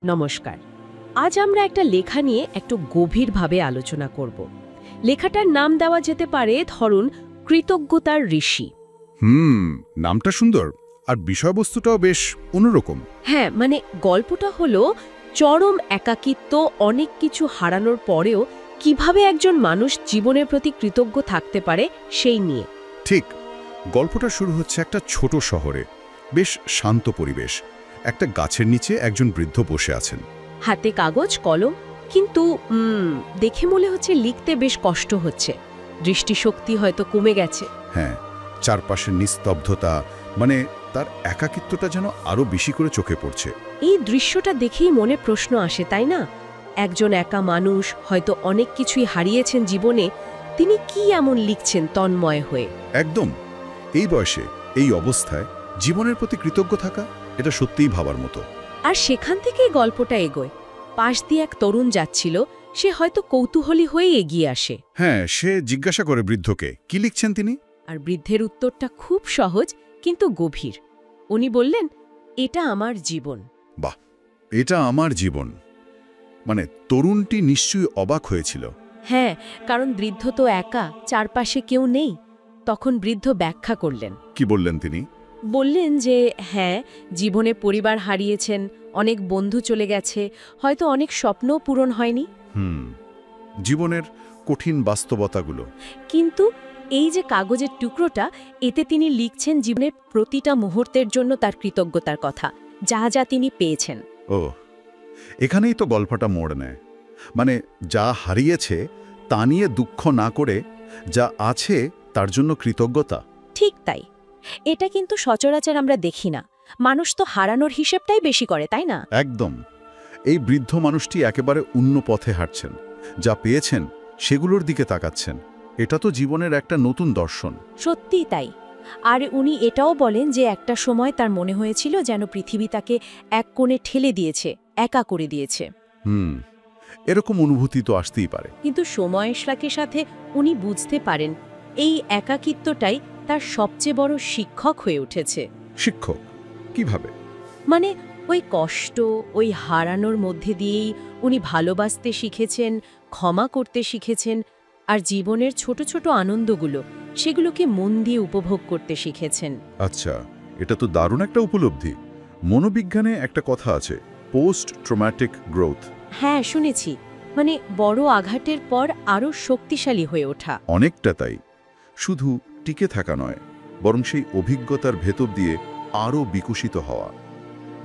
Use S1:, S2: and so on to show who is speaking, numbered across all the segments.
S1: নমস্কার। আজ আমরা একটা লেখা নিয়ে একটু গভীরভাবে আলোচনা করব। লেখাটার নাম দেওয়া যেতে পারে ধরুন কৃতজ্ঞতার ঋষি।
S2: হুম, নামটা সুন্দর আর বিষয়বস্তুটাও বেশ অন্যরকম।
S1: হ্যাঁ, মানে গল্পটা হলো চরম একাকিত্ব, অনেক কিছু হারানোর পরেও কিভাবে একজন মানুষ জীবনের প্রতি কৃতজ্ঞ থাকতে পারে সেই নিয়ে।
S2: ঠিক, গল্পটা শুরু হচ্ছে একটা ছোট শহরে, বেশ শান্ত পরিবেশ। একটা গাছের নিচে একজন বৃদ্ধ বসে আছেন।
S1: হাতে কাগজ কলম, কিন্তু দেখে মনে হচ্ছে লিখতে বেশ কষ্ট হচ্ছে। দৃষ্টিশক্তি হয়তো কমে গেছে।
S2: হ্যাঁ, চারপাশের নিস্তব্ধতা, মানে তার একাকিত্বটা যেন আরো বেশি করে চোখে পড়ছে।
S1: এই দৃশ্যটা দেখেই মনে প্রশ্ন আসে, তাই না? একজন একা মানুষ হয়তো অনেক কিছুই হারিয়েছেন জীবনে, তিনি কি এমন লিখছেন তন্ময় হয়ে?
S2: একদম, এই বয়সে, এই অবস্থায় জীবনের প্রতি কৃতজ্ঞ থাকা, এটা সত্যিই ভাবার মতো।
S1: আর সেখান থেকেই গল্পটা এগোয়। পাশ দিয়ে এক তরুণ যাচ্ছিল, সে হয়তো কৌতূহলী হয়ে এগিয়ে আসে।
S2: হ্যাঁ, সে জিজ্ঞাসা করে বৃদ্ধকে কি লিখছেন তিনি।
S1: আর বৃদ্ধের উত্তরটা খুব সহজ কিন্তু গভীর। উনি বললেন, এটা আমার জীবন।
S2: বাহ, এটা আমার জীবন। মানে তরুণটি নিশ্চয়ই অবাক হয়েছিল।
S1: হ্যাঁ, কারণ বৃদ্ধ তো একা, চারপাশে কেউ নেই। তখন বৃদ্ধ ব্যাখ্যা করলেন।
S2: কি বললেন তিনি?
S1: বললেন যে হ্যাঁ, জীবনে পরিবার হারিয়েছেন, অনেক বন্ধু চলে গেছে, হয়তো অনেক স্বপ্নও পূরণ হয়নি।
S2: জীবনের কঠিন বাস্তবতাগুলো।
S1: কিন্তু এই যে কাগজের টুকরোটা, এতে তিনি লিখছেন জীবনের প্রতিটা মুহূর্তের জন্য তার কৃতজ্ঞতার কথা, যা যা তিনি পেয়েছেন।
S2: ও, এখানেই তো গল্পটা মোড় নেয়। মানে যা হারিয়েছে তা নিয়ে দুঃখ না করে যা আছে তার জন্য কৃতজ্ঞতা।
S1: ঠিক তাই। এটা কিন্তু সচরাচর আমরা দেখি না। মানুষ তো হারানোর হিসেবটাই বেশি করে, তাই না?
S2: একদম। এই বৃদ্ধ মানুষটি একেবারে অন্য পথে হাঁটছেন, যা পেয়েছেন সেগুলোর দিকে তাকাচ্ছেন। এটা তো জীবনের একটা নতুন দর্শন।
S1: সত্যিই তাই। আর উনি এটাও বলেন যে একটা সময় তার মনে হয়েছিল যেন পৃথিবী তাকে এক কোণে ঠেলে দিয়েছে, একা করে দিয়েছে।
S2: এরকম অনুভূতি তো আসতেই পারে।
S1: কিন্তু সময়ের সাথে সাথে উনি বুঝতে পারেন এই একাকিত্বটাই তার সবচেয়ে বড় শিক্ষক হয়ে উঠেছে।
S2: শিক্ষক কিভাবে?
S1: মানে ওই কষ্ট, ওই হারানোর মধ্যে দিয়েই উনি ভালোবাসতে শিখেছেন, ক্ষমা করতে শিখেছেন, আর জীবনের ছোট ছোট আনন্দগুলো সেগুলোকে মন দিয়ে উপভোগ করতে শিখেছেন।
S2: আচ্ছা, এটা তো দারুণ একটা উপলব্ধি। মনোবিজ্ঞানে একটা কথা আছে, পোস্ট ট্রমাটিক গ্রোথ।
S1: হ্যাঁ, শুনেছি। মানে বড় আঘাতের পর আরও শক্তিশালী হয়ে ওঠা।
S2: অনেকটা তাই। শুধু টিকে থাকা নয়, বরং সেই অভিজ্ঞতার ভেতর দিয়ে আরও বিকশিত হওয়া।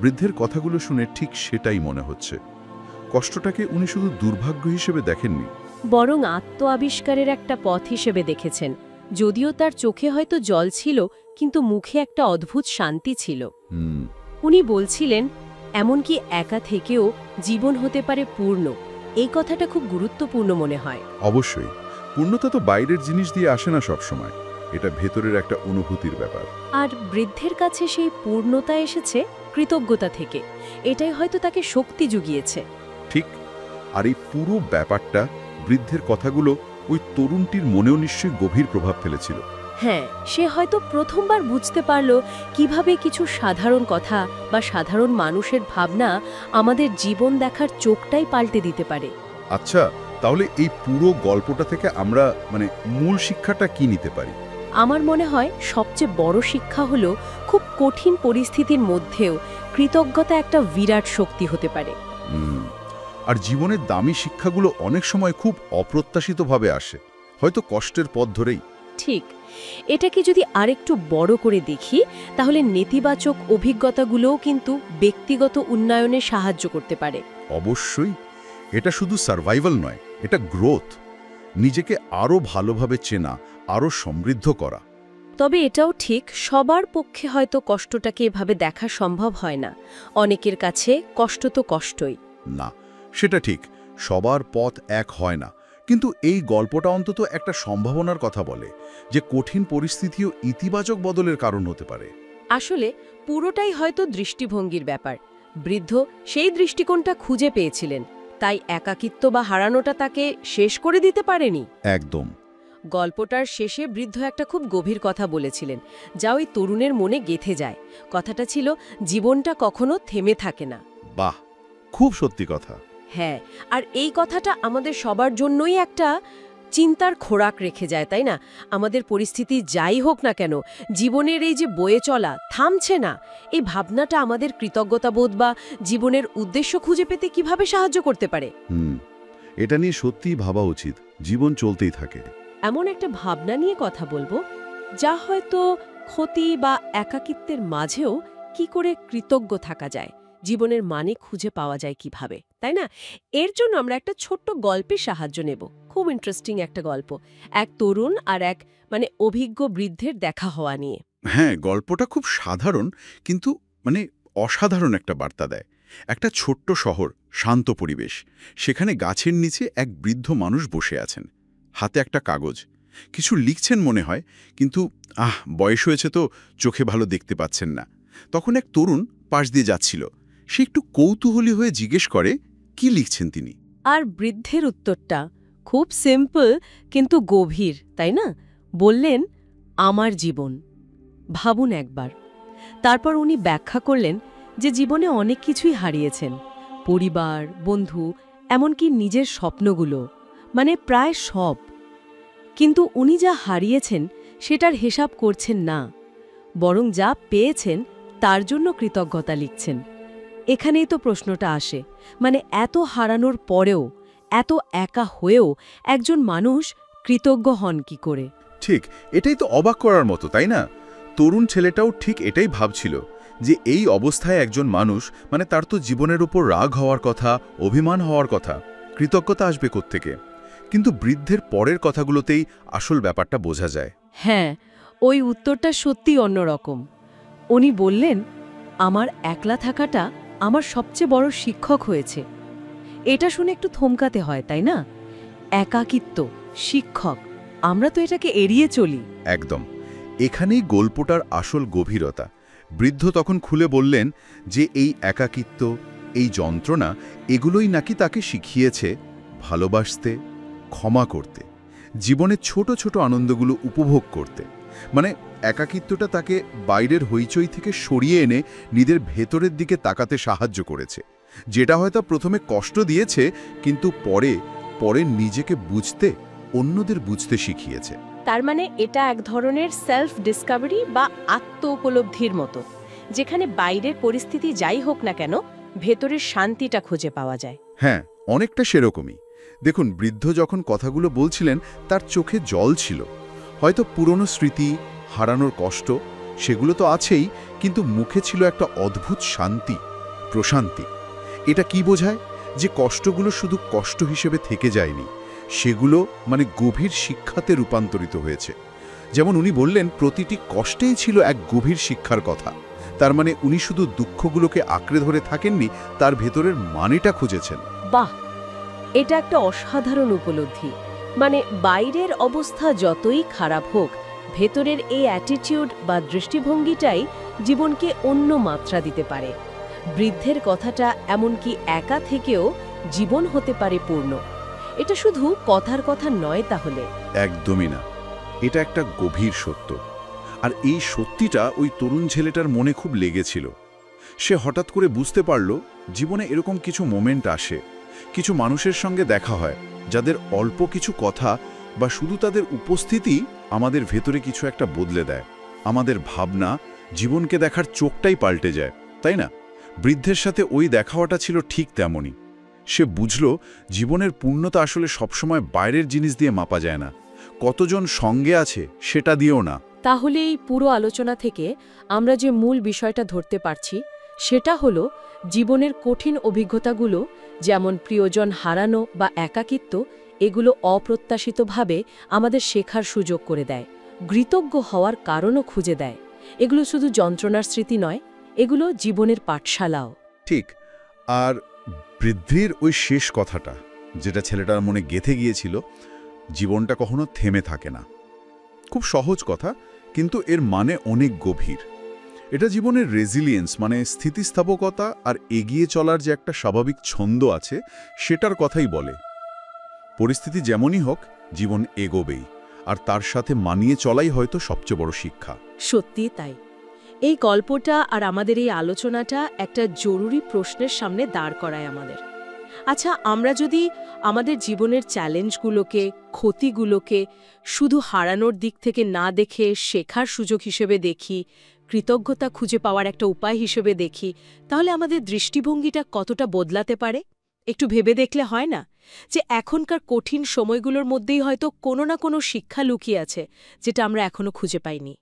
S2: বৃদ্ধের কথাগুলো শুনে ঠিক সেটাই মনে হচ্ছে। কষ্টটাকে উনি শুধু দুর্ভাগ্য হিসেবে দেখেননি,
S1: বরং আত্ম আবিষ্কারের একটা পথ হিসেবে দেখেছেন। যদিও তার চোখে হয়তো জল ছিল, কিন্তু মুখে একটা অদ্ভুত শান্তি ছিল। উনি বলছিলেন, এমনকি একা থেকেও জীবন হতে পারে পূর্ণ। এই কথাটা খুব গুরুত্বপূর্ণ মনে হয়।
S2: অবশ্যই। পূর্ণতা তো বাইরের জিনিস দিয়ে আসে না সবসময়, এটা ভেতরের একটা অনুভূতির ব্যাপার।
S1: আর বৃদ্ধের কাছে সেই পূর্ণতা এসেছে কৃতজ্ঞতা থেকে। এটাই হয়তো তাকে শক্তি জুগিয়েছে।
S2: ঠিক। আর এই পুরো ব্যাপারটা, বৃদ্ধের কথাগুলো ওই তরুণটির মনেও নিশ্চয়ই গভীর প্রভাব ফেলেছিল।
S1: হ্যাঁ, সে হয়তো প্রথমবার বুঝতে পারল কিভাবে কিছু সাধারণ কথা বা সাধারণ মানুষের ভাবনা আমাদের জীবন দেখার চোখটাই পাল্টে দিতে পারে।
S2: আচ্ছা, তাহলে এই পুরো গল্পটা থেকে আমরা মূল শিক্ষাটা কি নিতে পারি?
S1: আমার মনে হয় সবচেয়ে বড় শিক্ষা হলো খুব কঠিন পরিস্থিতির মধ্যেও কৃতজ্ঞতা একটা বিরাট শক্তি হতে পারে।
S2: আর জীবনের দামি শিক্ষাগুলো অনেক সময় খুব অপ্রত্যাশিতভাবে আসে, হয়তো কষ্টের পথ ধরেই।
S1: ঠিক। এটাকে যদি আরেকটু বড় করে দেখি, তাহলে নেতিবাচক অভিজ্ঞতাগুলোও কিন্তু ব্যক্তিগত উন্নয়নে সাহায্য করতে পারে।
S2: অবশ্যই। এটা শুধু সার্ভাইভাল নয়, এটা গ্রোথ। নিজেকে আরও ভালোভাবে চেনা, আরও সমৃদ্ধ করা।
S1: তবে এটাও ঠিক, সবার পক্ষে হয়তো কষ্টটাকে এভাবে দেখা সম্ভব হয় না। অনেকের কাছে কষ্ট তো কষ্টই।
S2: না, সেটা ঠিক, সবার পথ এক হয় না। কিন্তু এই গল্পটা অন্তত একটা সম্ভাবনার কথা বলে, যে কঠিন পরিস্থিতিও ইতিবাচক বদলের কারণ হতে পারে।
S1: আসলে পুরোটাই হয়তো দৃষ্টিভঙ্গির ব্যাপার। বৃদ্ধ সেই দৃষ্টিকোণটা খুঁজে পেয়েছিলেন, তাই একাকিত্ব বা হারানোটা তাকে শেষ করে দিতে পারেনি।
S2: একদম।
S1: গল্পটার শেষে বৃদ্ধ একটা খুব গভীর কথা বলেছিলেন, যা ওই তরুণের মনে গেঁথে যায়। কথাটা ছিল, জীবনটা কখনো থেমে থাকে না।
S2: বাহ, খুব সত্যি কথা।
S1: হ্যাঁ, আর এই কথাটা আমাদের সবার জন্যই একটা চিন্তার খোরাক রেখে যায়, তাই না? আমাদের পরিস্থিতি যাই হোক না কেন, জীবনের এই যে বয়ে চলা থামছে না, এই ভাবনাটা আমাদের কৃতজ্ঞতাবোধ বা জীবনের উদ্দেশ্য খুঁজে পেতে কিভাবে সাহায্য করতে পারে?
S2: এটা নিয়ে সত্যিই ভাবা উচিত। জীবন চলতেই থাকে।
S1: এমন একটা ভাবনা নিয়ে কথা বলবো যা হয়তো ক্ষতি বা একাকিত্বের মাঝেও কি করে কৃতজ্ঞ থাকা যায়, জীবনের মানে খুঁজে পাওয়া যায় কিভাবে, তাই না? এর জন্য আমরা একটা ছোট্ট গল্পের সাহায্য নেব। খুব ইন্টারেস্টিং একটা গল্প, এক তরুণ আর এক অভিজ্ঞ বৃদ্ধের দেখা হওয়া নিয়ে।
S2: হ্যাঁ, গল্পটা খুব সাধারণ, কিন্তু অসাধারণ একটা বার্তা দেয়। একটা ছোট্ট শহর, শান্ত পরিবেশ। সেখানে গাছের নিচে এক বৃদ্ধ মানুষ বসে আছেন, হাতে একটা কাগজ। কিছু লিখছেন মনে হয়, কিন্তু বয়স হয়েছে তো চোখে ভালো দেখতে পাচ্ছেন না। তখন এক তরুণ পাশ দিয়ে যাচ্ছিল। সে একটু কৌতূহলী হয়ে জিজ্ঞেস করে, কি লিখছেন তিনি?
S1: আর বৃদ্ধের উত্তরটা খুব সিম্পল কিন্তু গভীর, তাই না? বললেন, আমার জীবন। ভাবুন একবার। তারপর উনি ব্যাখ্যা করলেন যে জীবনে অনেক কিছুই হারিয়েছেন, পরিবার, বন্ধু, এমনকি নিজের স্বপ্নগুলো, প্রায় সব। কিন্তু উনি যা হারিয়েছেন সেটার হিসাব করছেন না, বরং যা পেয়েছেন তার জন্য কৃতজ্ঞতা লিখছেন। এখানেই তো প্রশ্নটা আসে, এত হারানোর পরেও, এত একা হয়েও একজন মানুষ কৃতজ্ঞ হন কি করে?
S2: ঠিক, এটাই তো অবাক করার মতো, তাই না? তরুণ ছেলেটাও ঠিক এটাই ভাবছিল, যে এই অবস্থায় একজন মানুষ, তার তো জীবনের উপর রাগ হওয়ার কথা, অভিমান হওয়ার কথা, কৃতজ্ঞতা আসবে কোত্থেকে? কিন্তু বৃদ্ধের পরের কথাগুলোতেই আসল ব্যাপারটা বোঝা যায়।
S1: হ্যাঁ, ওই উত্তরটা সত্যি অন্যরকম। উনি বললেন, আমার একলা থাকাটা আমার সবচেয়ে বড় শিক্ষক হয়েছে। এটা শুনে একটু থমকাতে হয়, তাই না? একাকিত্ব, শিক্ষক, আমরা তো এটাকে এড়িয়ে চলি।
S2: একদম, এখানেই গল্পটার আসল গভীরতা। বৃদ্ধ তখন খুলে বললেন যে এই একাকিত্ব, এই যন্ত্রণা, এগুলোই নাকি তাকে শিখিয়েছে ভালোবাসতে, ক্ষমা করতে, জীবনের ছোট ছোট আনন্দগুলো উপভোগ করতে। একাকিত্বটা তাকে বাইরের হইচই থেকে সরিয়ে এনে নিজের ভেতরের দিকে তাকাতে সাহায্য করেছে, যেটা হয়তো প্রথমে কষ্ট দিয়েছে, কিন্তু পরে পরে নিজেকে বুঝতে, অন্যদের বুঝতে শিখিয়েছে।
S1: তার এটা এক ধরনের সেলফ ডিসকভারি বা আত্ম উপলব্ধির মতো, যেখানে বাইরের পরিস্থিতি যাই হোক না কেন, ভেতরের শান্তিটা খুঁজে পাওয়া যায়।
S2: হ্যাঁ, অনেকটা সেরকমই। দেখুন, বৃদ্ধ যখন কথাগুলো বলছিলেন তার চোখে জল ছিল। হয়তো পুরনো স্মৃতি, হারানোর কষ্ট, সেগুলো তো আছেই, কিন্তু মুখে ছিল একটা অদ্ভুত শান্তি, প্রশান্তি। এটা কি বোঝায়? যে কষ্টগুলো শুধু কষ্ট হিসেবে থেকে যায়নি, সেগুলো গভীর শিক্ষাতে রূপান্তরিত হয়েছে। যেমন উনি বললেন, প্রতিটি কষ্টেই ছিল এক গভীর শিক্ষার কথা। তার উনি শুধু দুঃখগুলোকে আঁকড়ে ধরে থাকেননি, তার ভেতরের মানেটা খুঁজেছেন।
S1: বাহ, এটা একটা অসাধারণ উপলব্ধি। বাইরের অবস্থা যতই খারাপ হোক, ভেতরের এই অ্যাটিটিউড বা দৃষ্টিভঙ্গিটাই জীবনকে অন্য মাত্রা দিতে পারে। বৃদ্ধের কথাটা এমনকি একা থেকেও জীবন হতে পারে পূর্ণ। এটা শুধু কথার কথা নয় তাহলে।
S2: একদমই না, এটা একটা গভীর সত্য। আর এই সত্যিটা ওই তরুণ ছেলেটার মনে খুব লেগেছিল। সে হঠাৎ করে বুঝতে পারল, জীবনে এরকম কিছু মোমেন্ট আসে, কিছু মানুষের সঙ্গে দেখা হয়, যাদের অল্প কিছু কথা বা শুধু তাদের উপস্থিতি আমাদের ভেতরে কিছু একটা বদলে দেয়। আমাদের ভাবনা, জীবনকে দেখার চোখটাই পাল্টে যায়, তাই না? বৃদ্ধের সাথে ওই দেখা হওয়াটা ছিল ঠিক তেমনই। সে বুঝল, জীবনের পূর্ণতা আসলে সবসময় বাইরের জিনিস দিয়ে মাপা যায় না, কতজন সঙ্গে আছে সেটা দিয়েও না।
S1: তাহলে এই পুরো আলোচনা থেকে আমরা যে মূল বিষয়টা ধরতে পারছি, সেটা হলো জীবনের কঠিন অভিজ্ঞতাগুলো, যেমন প্রিয়জন হারানো বা একাকিত্ব, এগুলো অপ্রত্যাশিতভাবে আমাদের শেখার সুযোগ করে দেয়, কৃতজ্ঞ হওয়ার কারণও খুঁজে দেয়। এগুলো শুধু যন্ত্রণার স্মৃতি নয়, এগুলো জীবনের পাঠশালাও।
S2: ঠিক। আর বৃদ্ধির ওই শেষ কথাটা, যেটা ছেলেটার মনে গেঁথে গিয়েছিল, জীবনটা কখনো থেমে থাকে না। খুব সহজ কথা, কিন্তু এর মানে অনেক গভীর। এটা জীবনের রেজিলিয়েন্স, স্থিতিস্থাপকতা আর এগিয়ে চলার যে একটা স্বাভাবিক ছন্দ আছে, সেটার কথাই বলে। পরিস্থিতি যেমনই হোক, জীবন এগোবেই, আর তার সাথে মানিয়ে চলাই হয়তো সবচেয়ে বড় শিক্ষা।
S1: সত্যি তাই। এই গল্পটা আর আমাদের এই আলোচনাটা একটা জরুরি প্রশ্নের সামনে দাঁড় করায় আমাদের। আচ্ছা, আমরা যদি আমাদের জীবনের চ্যালেঞ্জগুলোকে, ক্ষতিগুলোকে শুধু হারানোর দিক থেকে না দেখে শেখার সুযোগ হিসেবে দেখি, কৃতজ্ঞতা খুঁজে পাওয়ার একটা উপায় হিসেবে দেখি, তাহলে আমাদের দৃষ্টিভঙ্গিটা কতটা বদলাতে পারে? একটু ভেবে দেখলে হয় না যে এখনকার কঠিন সময়গুলোর মধ্যেই হয়তো কোনো না কোনো শিক্ষা লুকিয়ে আছে, যেটা আমরা এখনো খুঁজে পাইনি।